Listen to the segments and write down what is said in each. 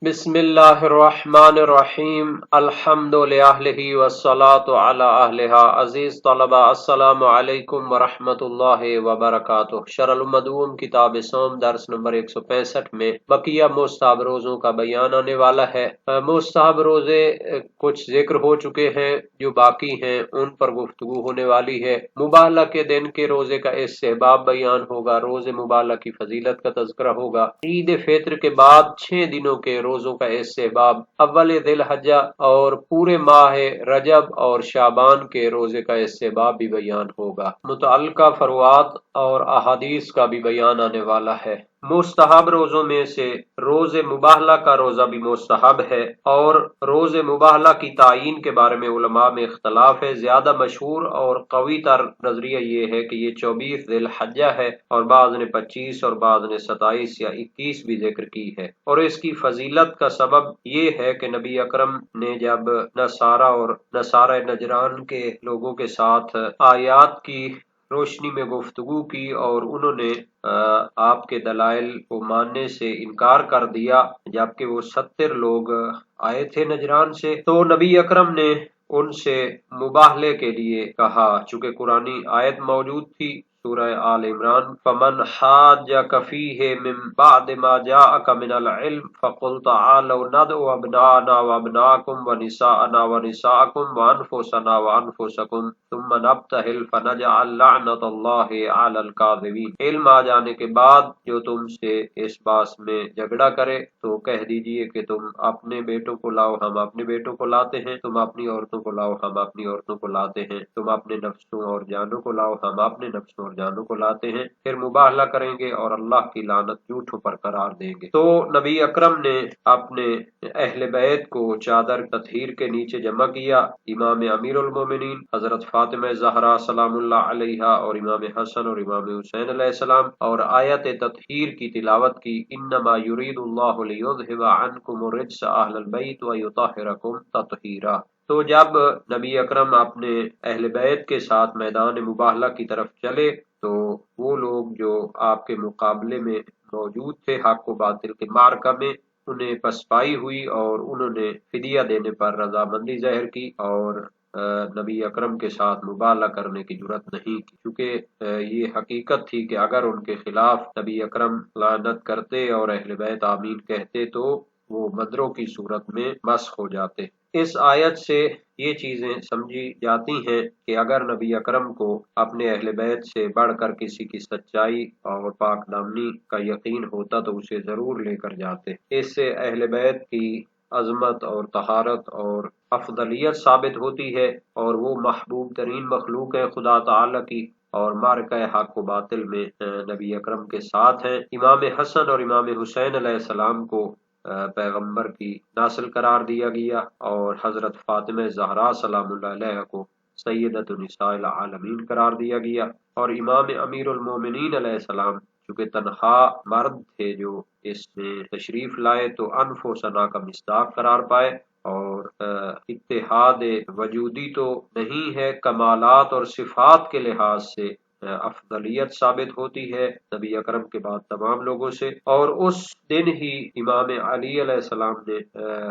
بسم اللہ الرحمن الرحیم الحمد للہ والصلاة علی اہلہا۔ عزیز طلبہ السلام علیکم ورحمۃ اللہ وبرکاتہ۔ شرح المدوم کتاب صوم درس نمبر 165 میں بقیہ مستحب روزوں کا بیان آنے والا ہے۔ مستحب روزے کچھ ذکر ہو چکے ہیں، جو باقی ہیں ان پر گفتگو ہونے والی ہے۔ مبالغہ کے دن کے روزے کا استحباب بیان ہوگا، روز مبالغہ کی فضیلت کا تذکرہ ہوگا۔ عید فطر کے بعد 6 دنوں کے روزوں کا استحباب، اول ذی الحجہ اور پورے ماہ رجب اور شعبان کے روزے کا استحباب بھی بیان ہوگا۔ متعلقہ فروعات اور احادیث کا بھی بیان آنے والا ہے۔ مستحب روزوں میں سے روز مباہلہ کا روزہ بھی مستحب ہے، اور روز مباہلہ کی تعین کے بارے میں علماء میں اختلاف ہے۔ زیادہ مشہور اور قوی تر نظریہ یہ ہے کہ یہ 24 ذی الحجہ ہے، اور بعض نے 25 اور بعض نے 27 یا 21 بھی ذکر کی ہے۔ اور اس کی فضیلت کا سبب یہ ہے کہ نبی اکرم نے جب نصارہ نجران کے لوگوں کے ساتھ آیات کی روشنی میں گفتگو کی، اور انہوں نے آپ کے دلائل کو ماننے سے انکار کر دیا، جبکہ وہ 70 لوگ آئے تھے نجران سے، تو نبی اکرم نے ان سے مباہلے کے لیے کہا، چونکہ قرآنی آیت موجود تھی سورہ آل عمران، فَمَنْ حَاجَّكَ فِيهِ مِن بَعْدِ مَا جَاءَكَ مِنَ الْعِلْمِ فَقُلْ تَعَالَوْا نَدْعُ أَبْنَاءَنَا وَأَبْنَاءَكُمْ وَنِسَاءَنَا وَنِسَاءَكُمْ وَأَنفُسَنَا وَأَنفُسَكُمْ ثُمَّ نَبْتَهِلْ فَنَجْعَلْ لَعْنَةَ اللَّهِ عَلَى الْكَاذِبِينَ۔ علم آ جانے کے بعد جو تم سے اس بات میں جھگڑا کرے تو کہہ دیجئے کہ تم اپنے بیٹوں کو لاؤ، ہم اپنے بیٹوں کو لاتے ہیں، تم اپنی عورتوں کو لاؤ، ہم اپنی عورتوں کو لاتے ہیں، تم اپنے نفسوں اور جانوں کو لاؤ، ہم اپنے نفسوں اور جانوں کو لاتے ہیں، پھر مباہلہ کریں گے اور اللہ کی لعنت جھوٹوں پر قرار دیں گے۔ تو نبی اکرم نے اپنے اہل بیت کو چادر تطہیر کے نیچے جمع کیا۔ امام امیر المومنین حضرت فاطمہ زہرا سلام اللہ علیہا اور امام حسن اور امام حسین علیہ السلام اور آیت تطہیر کی تلاوت کی، انما یرید اللہ لیذھب عنکم الرجس اہل البیت ویطہرکم تطہیرا۔ تو جب نبی اکرم اپنے اہل بیت کے ساتھ میدان مباہلہ کی طرف چلے تو وہ لوگ جو آپ کے مقابلے میں موجود تھے حق و باطل کے معرکہ میں، انہیں پسپائی ہوئی اور انہوں نے فدیہ دینے پر رضامندی ظاہر کی، اور نبی اکرم کے ساتھ مباہلہ کرنے کی جرات نہیں کی، کیونکہ یہ حقیقت تھی کہ اگر ان کے خلاف نبی اکرم لعنت کرتے اور اہل بیت آمین کہتے تو وہ مدروں کی صورت میں مسخ ہو جاتے۔ اس آیت سے یہ چیزیں سمجھی جاتی ہیں کہ اگر نبی اکرم کو اپنے اہل بیت سے بڑھ کر کسی کی سچائی اور پاک دامنی کا یقین ہوتا تو اسے ضرور لے کر جاتے۔ اس سے اہل بیت کی عظمت اور طہارت اور افضلیت ثابت ہوتی ہے، اور وہ محبوب ترین مخلوق ہے خدا تعالی کی، اور معرکہ حق و باطل میں نبی اکرم کے ساتھ ہیں۔ امام حسن اور امام حسین علیہ السلام کو پیغمبر کی نسل قرار دیا گیا، اور حضرت فاطمہ زہرا سلام اللہ علیہ کو سیدۃ نساء العالمین قرار دیا گیا، اور امام امیر المومنین علیہ السلام چونکہ تنہا مرد تھے جو اس میں تشریف لائے تو انفسنا کا مصداق قرار پائے، اور اتحاد وجودی تو نہیں ہے، کمالات اور صفات کے لحاظ سے افضلیت ثابت ہوتی ہے نبی اکرم کے بعد تمام لوگوں سے۔ اور اس دن ہی امام علی علیہ السلام نے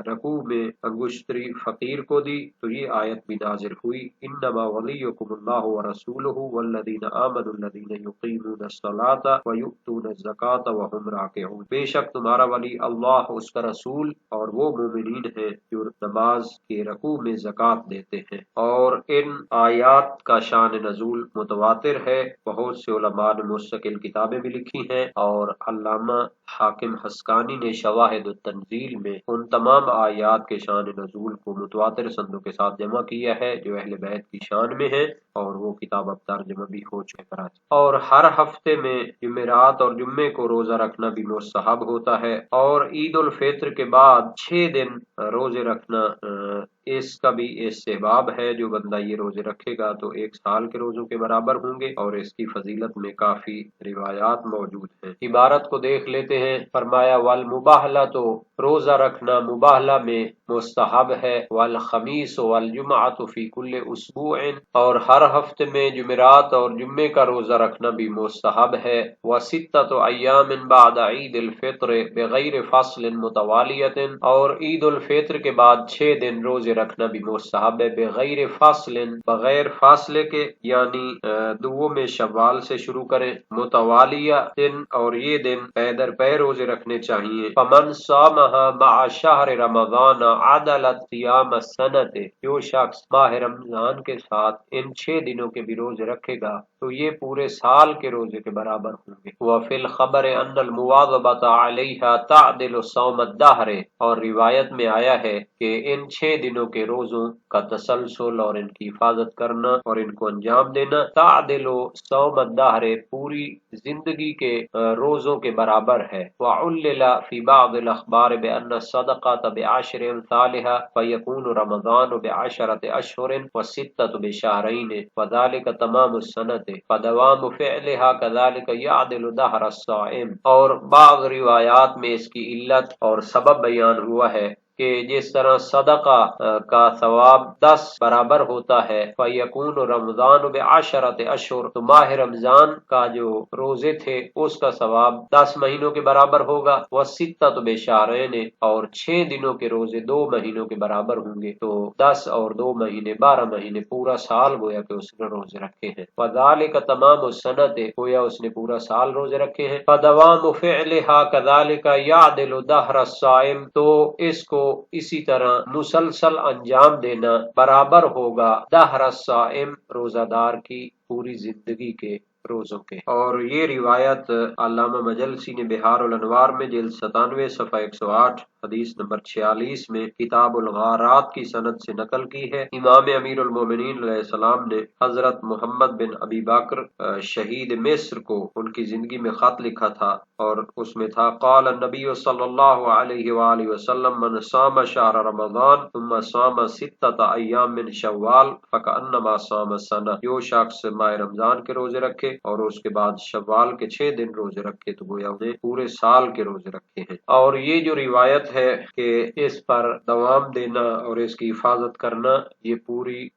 رکوع میں انگشتری فقیر کو دی، تو یہ آیت بھی نازل ہوئی، انما ولیکم اللہ ورسولہ والذین آمنوا الذین یقیمون الصلاۃ ویؤتون الزکاۃ وہم راکعون۔ بے شک تمہارا ولی اللہ، اس کا رسول اور وہ مومنین ہیں جو نماز کے رکوع میں زکوٰۃ دیتے ہیں۔ اور ان آیات کا شان نزول متواتر ہے، بہت سے علماء نے مستقل کتابیں بھی لکھی ہیں، اور علامہ حاکم حسکانی نے شواہد التنزیل میں ان تمام آیات کے شان نزول کو متواتر سندوں کے ساتھ جمع کیا ہے جو اہل بیت کی شان میں ہے، اور وہ کتاب اب ترجمہ بھی ہو چکے کراچی۔ اور ہر ہفتے میں جمعرات اور جمعے کو روزہ رکھنا بھی مستحب ہوتا ہے، اور عید الفطر کے بعد 6 دن روزے رکھنا اس کا بھی استحباب ہے۔ جو بندہ یہ روزے رکھے گا تو 1 سال کے روزوں کے برابر ہوں گے، اور اور اس کی فضیلت میں کافی روایات موجود ہیں۔ عبارت کو دیکھ لیتے ہیں۔ فرمایا والمباہلہ، تو روزہ رکھنا مباہلہ میں مستحب ہے، والخمیس والجمعۃ فی کل اسبوع، اور ہر ہفتے میں جمعرات اور جمعے کا روزہ رکھنا بھی مستحب ہے، وستۃ ایام بعد عید الفطر بغیر فصل متوالیۃ، اور عید الفطر کے بعد 6 دن روزے رکھنا بھی مستحب ہے، بغیر فصل، بغیر فاصلے کے، یعنی دو میں شوال سے شروع کریں، متوالیۃ، اور یہ دن پے در پے روزے رکھنے چاہیے۔ فمن صامها مع شہر رمضان عدلت صیام السنۃ، جو شخص ماہ رمضان کے ساتھ ان 6 دنوں کے بھی روزے رکھے گا تو یہ پورے سال کے روزے کے برابر ہوں گے۔ وفی الخبر ان المواظبۃ علیہا تعدل صوم الدہر، اور روایت میں آیا ہے کہ ان 6 دنوں کے روزوں کا تسلسل اور ان کی حفاظت کرنا اور ان کو انجام دینا تعدل صوم الدہر، پوری زندگی کے روزوں کے برابر ہے۔ وعلل فی بعض الاخبار بان الصدقۃ بعشر امثالها فیکون رمضان بعشرۃ اشہر وستۃ بشہرین وذلک تمام السنۃ فدوام فعلها كذلك يعدل دہر الصائم۔ اور بعض روایات میں اس کی علت اور سبب بیان ہوا ہے کہ جس طرح صدقہ کا ثواب 10 برابر ہوتا ہے، فیکون رمضان بعشرۃ اشہر، تو ماہ رمضان کا جو روزے تھے اس کا ثواب 10 مہینوں کے برابر ہوگا، وستۃ بشہرین، اور 6 دنوں کے روزے 2 مہینوں کے برابر ہوں گے، تو 10 اور 2 مہینے 12 مہینے، پورا سال گویا کہ اس نے روزے رکھے ہیں۔ وذالک تمام السنۃ، گویا اس نے پورا سال روزے رکھے ہیں۔ فدوام فعلها كذلك يعدل دہر الصائم، تو اس کو اسی طرح مسلسل انجام دینا برابر ہوگا دہر الصائم، روزہ دار کی پوری زندگی کے روزوں کے۔ اور یہ روایت علامہ مجلسی نے بہار الانوار میں جلد 97 صفحہ 108 حدیث نمبر 46 میں کتاب الغارات کی سند سے نقل کی ہے۔ امام امیر المومنین علیہ السلام نے حضرت محمد بن ابی بکر شہید مصر کو ان کی زندگی میں خط لکھا تھا، اور اس میں تھا قال النبی صلی اللہ علیہ وآلہ وسلم من صام شہر رمضان ثم صام 6 ایام من شوال فکأنما صام السنہ، جو شخص ماہ رمضان کے روزے رکھے اور اس کے بعد شوال کے 6 دن روزے رکھے تو گویا انہیں پورے سال کے روزے رکھے ہیں۔ اور یہ جو روایت ہے کہ اس پر دوام دینا اور اس کی حفاظت کرنا یہ پوری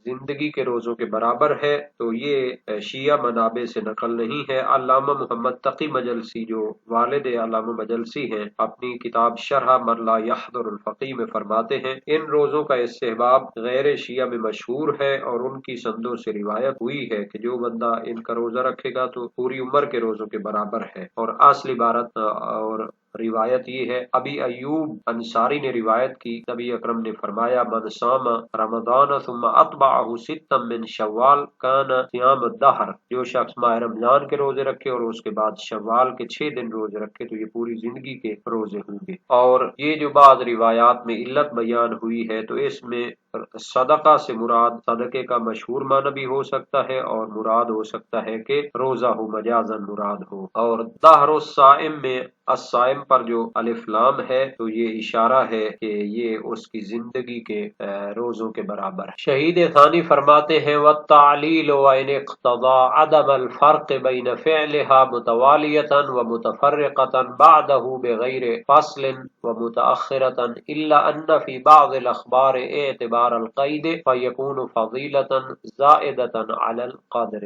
زندگی کے روزوں کے برابر ہے، تو یہ شیعہ منابع سے نقل نہیں ہے۔ علامہ محمد تقی مجلسی جو والد علامہ مجلسی ہیں، اپنی کتاب شرح من لا یحضر الفقیہ میں فرماتے ہیں ان روزوں کا استحباب غیر شیعہ میں مشہور ہے، اور ان کی سندوں سے روایت ہوئی ہے کہ جو بندہ ان کا روزہ رکھے گا تو پوری عمر کے روزوں کے برابر ہے۔ اور اصل عبارت اور روایت یہ ہے، ابی ایوب انصاری نے روایت کی، نبی اکرم نے فرمایا من صام رمضان ثم اتبعہ 6 من شوال کان صیام الدہر، جو شخص ماہ رمضان کے روزے رکھے اور اس کے بعد شوال کے 6 دن روزے رکھے تو یہ پوری زندگی کے روزے ہوں گے۔ اور یہ جو بعض روایات میں علت بیان ہوئی ہے تو اس میں صدقہ سے مراد صدقے کا مشہور معنی بھی ہو سکتا ہے، اور مراد ہو سکتا ہے کہ روزہ ہو، مجازن مراد ہو۔ اور دہر الصائم میں الصائم پر جو الف لام ہے تو یہ اشارہ ہے کہ یہ اس کی زندگی کے روزوں کے برابر ہے۔ شہید ثانی فرماتے ہیں والتعلیل وإن اقتضى عدم الفرق بين فعلها متوالیتا ومتفرقتا بعده بغیر فصل ومتأخرتا الا ان في بعض الاخبار اعتبار القید فیکون فضیلتا زائدتا علی القدر۔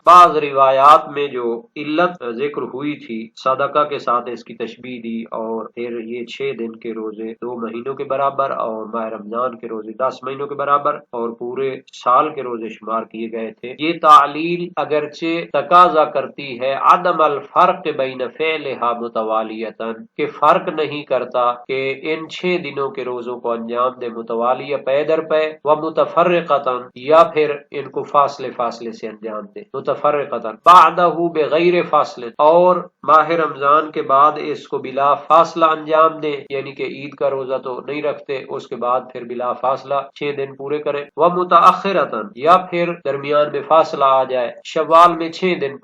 بعض روایات میں جو علت ذکر ہوئی تھی صدقہ کے ساتھ اس کی تشبیہ دی، اور پھر یہ 6 دن کے روزے 2 مہینوں کے برابر اور ماہ رمضان کے روزے 10 مہینوں کے برابر اور پورے سال کے روزے شمار کیے گئے تھے۔ یہ تعلیل اگرچہ تقاضا کرتی ہے عدم الفرق بین فعلها متوالیتا، کہ فرق نہیں کرتا کہ ان 6 دنوں کے روزوں کو انجام دے متوالیہ پے در پے، و متفرقتا، یا پھر ان کو فاصلے فاصلے سے انجام دے، متفرقتا بعدہ بغیر فاصل، اور ماہ رمضان کے بعد اس کو بلا فاصلہ انجام دیں، یعنی کہ عید کا روزہ تو نہیں رکھتے، اس کے بعد پھر بلا فاصلہ 6 دن پورے کریں، و متأخرتا، یا پھر درمیان میں فاصلہ آ جائے، شوال میں 6 دن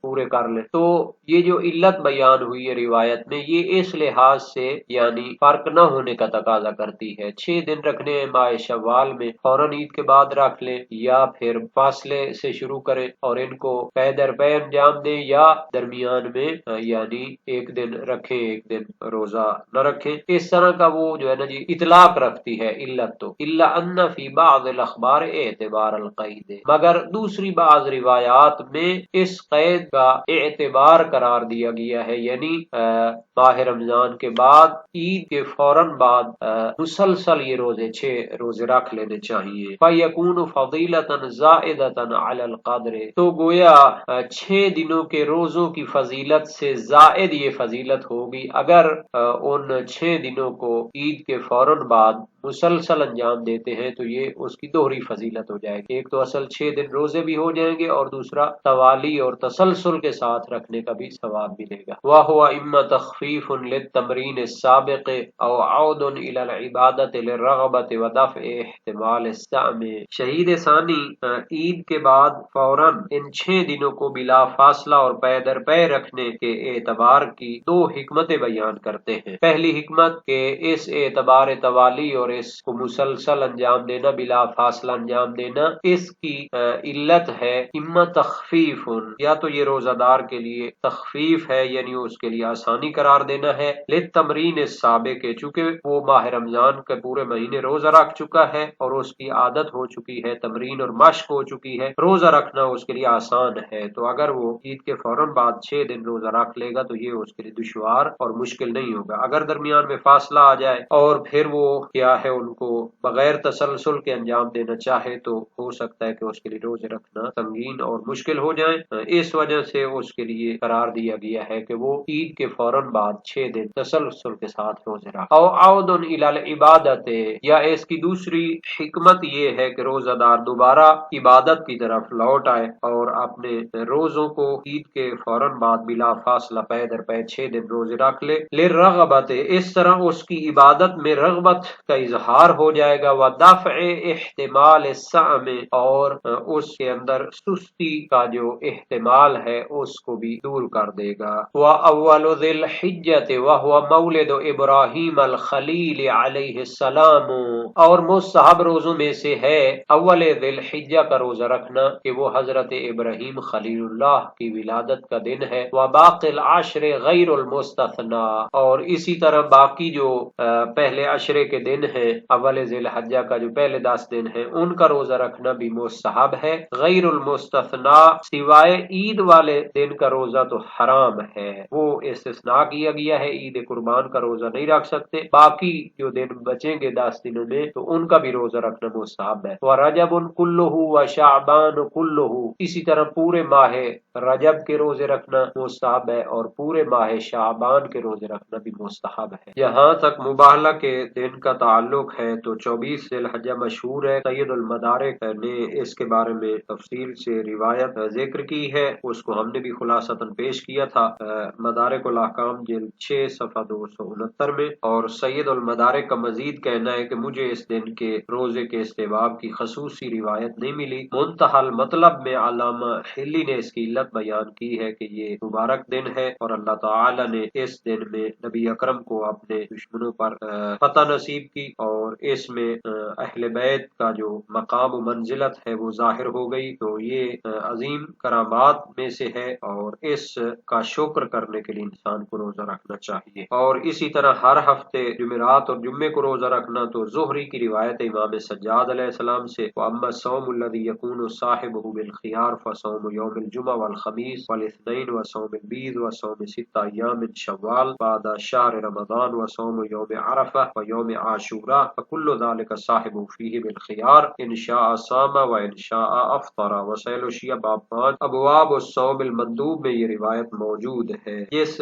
پورے کر لیں۔ تو یہ جو علت بیان ہوئی ہے روایت میں، یہ اس لحاظ سے یعنی فرق نہ ہونے کا تقاضا کرتی ہے۔ 6 دن رکھنے ہیں ماہ شوال میں، فوراً عید کے بعد رکھ لیں، یا پھر فاصلے سے شروع کریں اور ان کو پے در پے انجام دیں، یا درمیان میں یعنی ایک دن رکھیں ایک دن روزہ نہ رکھیں۔ اس طرح کا وہ جو ہے نا جی اطلاق رکھتی ہے علت تو، الا ان فی بعض الاخبار اعتبار القید، مگر دوسری بعض روایات میں اس قید کا اعتبار قرار دیا گیا ہے، یعنی ماہ رمضان کے بعد عید کے فوراً بعد مسلسل یہ روزے 6 روزے رکھ لینے چاہیے۔ فَيَكُونُ فَضِيلَةً زَائِدَةً عَلَى الْقَدْرِ، تو گویا 6 دنوں کے روزوں کی فضیلت سے زائد یہ فضیلت ہوگی اگر ان 6 دنوں کو عید کے فوراً بعد مسلسل انجام دیتے ہیں، تو یہ اس کی دوہری فضیلت ہو جائے گی۔ ایک تو اصل 6 دن روزے بھی ہو جائیں گے، اور دوسرا توالی اور تسلسل کے ساتھ رکھنے کا بھی ثواب ملے گا۔ وَهُوَ إِمَّا تَخْفِيفٌ لِلتَّمْرِينِ السَّابِقِ أَوْ عَوْدٌ إِلَى الْعِبَادَةِ لِلرَّغْبَةِ وَدَفْعِ احْتِمَالِ السَّأْمِ۔ شہید ثانی عید کے بعد فوراً ان 6 دنوں کو بلا فاصلہ اور پے در پے رکھنے کے اعتبار کی 2 حکمتیں بیان کرتے ہیں۔ پہلی حکمت کہ اس اعتبار توالی اور اس کو مسلسل انجام دینا، بلا فاصلہ انجام دینا، اس کی علت ہے اما تخفیف، یا تو یہ روزہ دار کے لیے تخفیف ہے، یعنی اس کے لیے آسانی قرار دینا ہے، للتمرین السابق، چونکہ وہ ماہ رمضان کے پورے مہینے روزہ رکھ چکا ہے اور اس کی عادت ہو چکی ہے، تمرین اور مشق ہو چکی ہے، روزہ رکھنا اس کے لیے آسان ہے۔ تو اگر وہ عید کے فوراً بعد 6 دن روزہ رکھ لے گا تو یہ اس کے لیے دشوار اور مشکل نہیں ہوگا۔ اگر درمیان میں فاصلہ آ جائے اور پھر وہ کیا ہے ان کو بغیر تسلسل کے انجام دینا چاہے، تو ہو سکتا ہے کہ اس کے لیے روزے رکھنا سنگین اور مشکل ہو جائے۔ اس وجہ سے اس کے لیے قرار دیا گیا ہے کہ وہ عید کے فوراً بعد 6 دن تسلسل کے ساتھ روزے رکھے۔ او عود الی العبادت، یا اس کی دوسری حکمت یہ ہے کہ روزہ دار دوبارہ عبادت کی طرف لوٹ آئے اور اپنے روزوں کو عید کے فوراً بعد بلا فاصلہ پے در پے 6 دن روزے رکھ لے، للرغبت، اس طرح اس کی عبادت میں رغبت کا اظہار ہو جائے گا، ودفع احتمال السعم، اور اس کے اندر سستی کا جو احتمال ہے اس کو بھی دور کر دے گا۔ وَأَوَّلُ ذِي الْحِجَّةِ وَهُوَ مَوْلِدُ إِبْرَاهِيمَ الْخَلِيلِ عَلَيْهِ السَّلَامُ، اور مستحب روزوں میں سے ہے اول ذی الحجہ کا روزہ رکھنا کہ وہ حضرت ابراہیم خلیل اللہ کی ولادت کا دن ہے، وباقی العشر غیر المستثنى، اور اسی طرح باقی جو پہلے عشرے کے دن ہیں، اول ذی الحجہ کا جو پہلے 10 دن ہیں، ان کا روزہ رکھنا بھی مستحب ہے، غیر المستثنى، سوائے عید والے دن کا روزہ تو حرام ہے، وہ استثناء کیا گیا ہے، عید قربان کا روزہ نہیں رکھ سکتے، باقی جو دن بچیں گے 10 دنوں میں تو ان کا بھی روزہ رکھنا مستحب ہے۔ وَرَجَبٌ كُلُّهُ وَشَعْبَانُ كُلُّهُ، اسی طرح پورے ماہ رجب کے روزے رکھنا مستحب ہے اور پورے ماہ شعبان کے روزے رکھنا بھی مستحب ہے۔ یہاں تک مباہلہ کے دن کا تعلق ہے تو 24 ذی الحجہ مشہور ہے، سید المدارک نے اس کے بارے میں تفصیل سے روایت ذکر کی ہے، اس کو ہم نے بھی خلاصتاً پیش کیا تھا مدارک الاحکام جلد 6 صفحہ 269 میں، اور سید المدارک کا مزید کہنا ہے کہ مجھے اس دن کے روزے کے استحباب کی خصوصی روایت نہیں ملی، منتہی المطلب میں علامہ حلی نے اس کی علت بیان کی ہے کہ یہ مبارک دن ہے اور اللہ تعالی نے اس دن میں نبی اکرم کو اپنے دشمنوں پر فتح نصیب کی، اور اس میں اہل بیت کا جو مقام و منزلت ہے وہ ظاہر ہو گئی، تو یہ عظیم کرامات میں سے ہے اور اس کا شکر کرنے کے لیے انسان کو روزہ رکھنا چاہیے۔ اور اسی طرح ہر ہفتے جمعرات اور جمعے کو روزہ رکھنا تو زہری کی روایت امام سجاد علیہ السلام سے، وَأَمَّا الصَّوْمُ الَّذِي يَكُونُ صَاحِبُهُ بِالْخِيَارِ فَصَوْمُ يَوْمِ الْجُمْعَةِ وَالْخَمِيسِ وَالْاثْنَيْنِ وَصَوْمِ الْبِيضِ وَصَوْمِ 6 أَيَّامٍ من شوال بعد شهر رمضان وصوم يوم عرفة ويوم عاشوراء فكل ذلك صاحب فيه بالخيار ان شاء صام وان شاء افطر۔ وسائل الشیعہ باب 5 ابواب الصوم المندوب میں یہ روایت موجود ہے۔ جس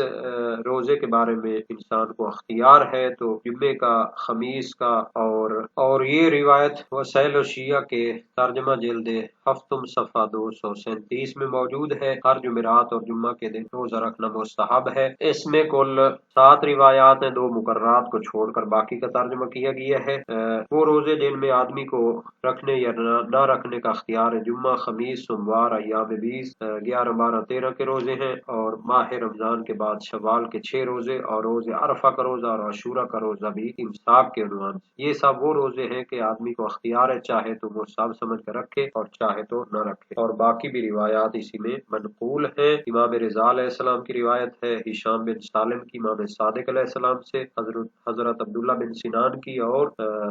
روزے کے بارے میں انسان کو اختیار ہے تو جمعے کا، خمیس کا، اور یہ روایت وسائل الشیعہ کے ترجمہ جلد ہفتم صفحہ 237 میں موجود ہے۔ ہر جمعرات اور جمعہ کے دن روزہ رکھنا مستحب ہے۔ اس میں کل 7 روایات ہیں، 2 مقررات کو چھوڑ کر باقی کا ترجمہ کیا گیا ہے وہ روزے جن میں آدمی کو رکھنے یا نہ رکھنے کا اختیار ہے جمعہ، خمیس، سوموار، ایام 20، 11، 12، 13 کے روزے ہیں، اور ماہ رمضان کے بعد شوال کے 6 روزے، اور روزے عرفہ کا روزہ اور عاشورہ کا روزہ بھی امساک کے عنوان سے۔ یہ سب وہ روزے ہیں کہ آدمی کو اختیار ہے، چاہے تو وہ صاحب سمجھ کر رکھے اور چاہے تو نہ رکھے، اور باقی بھی روایات اسی میں منقول ہیں۔ امام رضا علیہ السلام کی روایت ہے، ہشام بن سالم کی امام صادق علیہ السلام سے، حضرت عبداللہ بن سنان کی، اور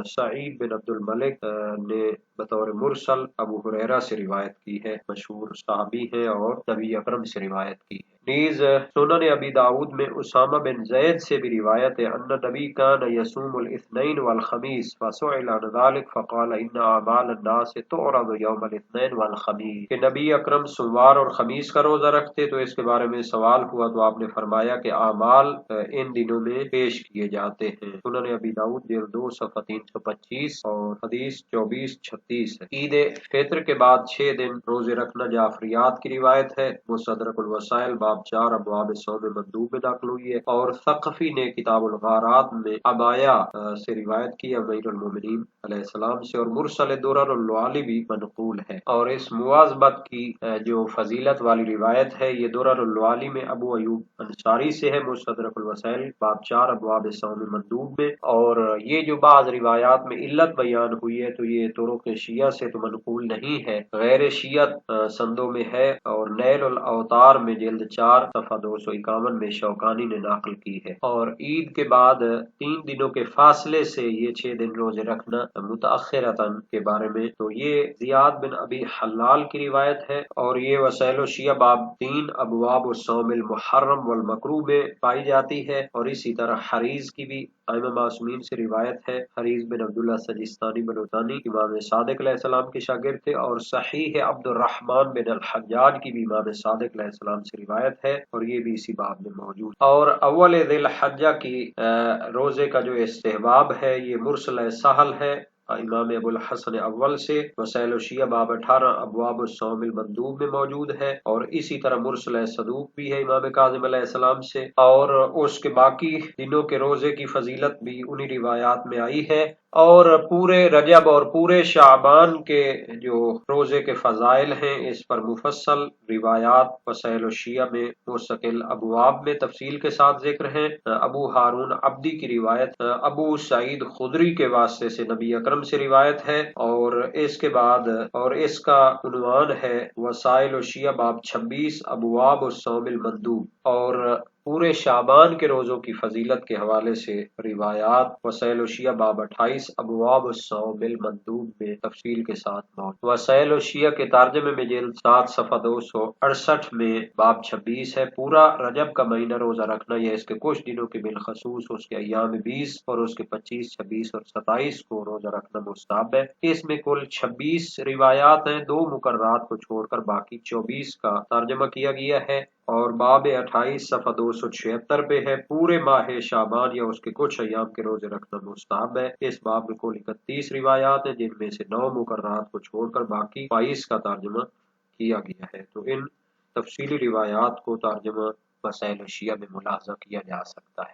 سعید بن عبد الملک نے بطور مرسل ابو ہریرہ سے روایت کی ہے، مشہور صحابی ہیں، اور نبی اکرم سے روایت کی ہے۔ نیز سنن ابی داود میں اسامہ بن زید سے بھی روایت ہے، ان نبی کان یصوم الاثنین والخمیس فسئل عن ذلك فقال ان اعمال الناس تعرض یوم الاثنین والخمیس، کہ نبی اکرم سوموار اور خمیس کا روزہ رکھتے تو اس کے بارے میں سوال ہوا تو آپ نے فرمایا کہ اعمال ان دنوں میں پیش کیے جاتے ہیں۔ سنن ابی داؤد جلد 2 صفحہ 325 اور حدیث 2436 ہے۔ عید فطر کے بعد 6 دن روزے رکھنا جعفریات کی روایت ہے، مستدرک الوسائل باب 4 ابواب صوم مندوب میں داخل ہوئی ہے، اور ثقفی نے کتاب الغارات میں ابایا سے روایت کی امیر المومنین علیہ السلام سے، اور مرسل درر العالی بھی منقول ہے۔ اور اس مواظبت کی جو فضیلت والی روایت ہے یہ درر العالی میں ابو ایوب انصاری سے ہے، مستدرک الوسائل باب 4 ابواب صوم مندوب میں، اور یہ جو بعض روایات میں علت بیان ہوئی ہے تو یہ طرق شیعہ سے تو منقول نہیں ہے، غیر شیعت سندوں میں ہے، اور نیل الاوتار میں جلد 4 صفحہ 251 میں شوکانی نے نقل کی ہے۔ اور عید کے بعد 3 دنوں کے فاصلے سے یہ 6 دن روزے رکھنا متأخرتاً کے بارے میں تو یہ زیاد بن ابی حلال کی روایت ہے، اور یہ وسائل الشیعہ باب 3 ابواب الصوم المحرم والمکروہ میں پائی جاتی ہے، اور اسی طرح حریز کی بھی ائمہ معصومین سے روایت ہے۔ حریز بن عبداللہ سجستانی بلوتانی امام صادق علیہ السلام کے شاگرد تھے، اور صحیح عبد الرحمن بن الحجاج کی بھی امام صادق علیہ السلام سے روایت ہے، اور یہ بھی اسی باب میں موجود۔ اور اول ذی الحجہ کی روزے کا جو استحباب ہے یہ مرسل سہل ہے امام ابو الحسن اول سے، وسائل الشیعہ باب 18 ابواب الصوم المندوب میں موجود ہے، اور اسی طرح مرسل صدوق بھی ہے امام کاظم علیہ السلام سے، اور اس کے باقی دنوں کے روزے کی فضیلت بھی انہی روایات میں آئی ہے، اور پورے رجب اور پورے شعبان کے جو روزے کے فضائل ہیں اس پر مفصل روایات وسائل الشیعہ میں مستقل ابواب میں تفصیل کے ساتھ ذکر ہیں۔ ابو ہارون عبدی کی روایت ابو سعید خدری کے واسطے سے نبی اکرم سے روایت ہے، اور اس کے بعد اور اس کا عنوان ہے وسائل الشیعہ باب 26 ابواب الصوم المندوب، اور پورے شعبان کے روزوں کی فضیلت کے حوالے سے روایات وسائل الشیعہ باب 28 ابواب الصوم المندوب میں تفصیل کے ساتھ موجود۔ وسائل الشیعہ کے ترجمے میں جلد 7 صفحہ 268 میں باب 26 ہے، پورا رجب کا مہینہ روزہ رکھنا یا اس کے کچھ دنوں کے بالخصوص اس کے ایام 20 اور اس کے 25، 26 اور 27 کو روزہ رکھنا مستحب ہے۔ اس میں کل 26 روایات ہیں، 2 مقررات کو چھوڑ کر باقی 24 کا ترجمہ کیا گیا ہے، اور باب 28 صفحہ 276 پہ ہے پورے ماہ شعبان یا اس کے کچھ ایام کے روزے رکھنا مستحب ہے۔ اس باب میں کل 31 روایات ہیں جن میں سے 9 مقررات کو چھوڑ کر باقی 22 کا ترجمہ کیا گیا ہے، تو ان تفصیلی روایات کو ترجمہ وسائل الشیعہ میں ملاحظہ کیا جا سکتا ہے۔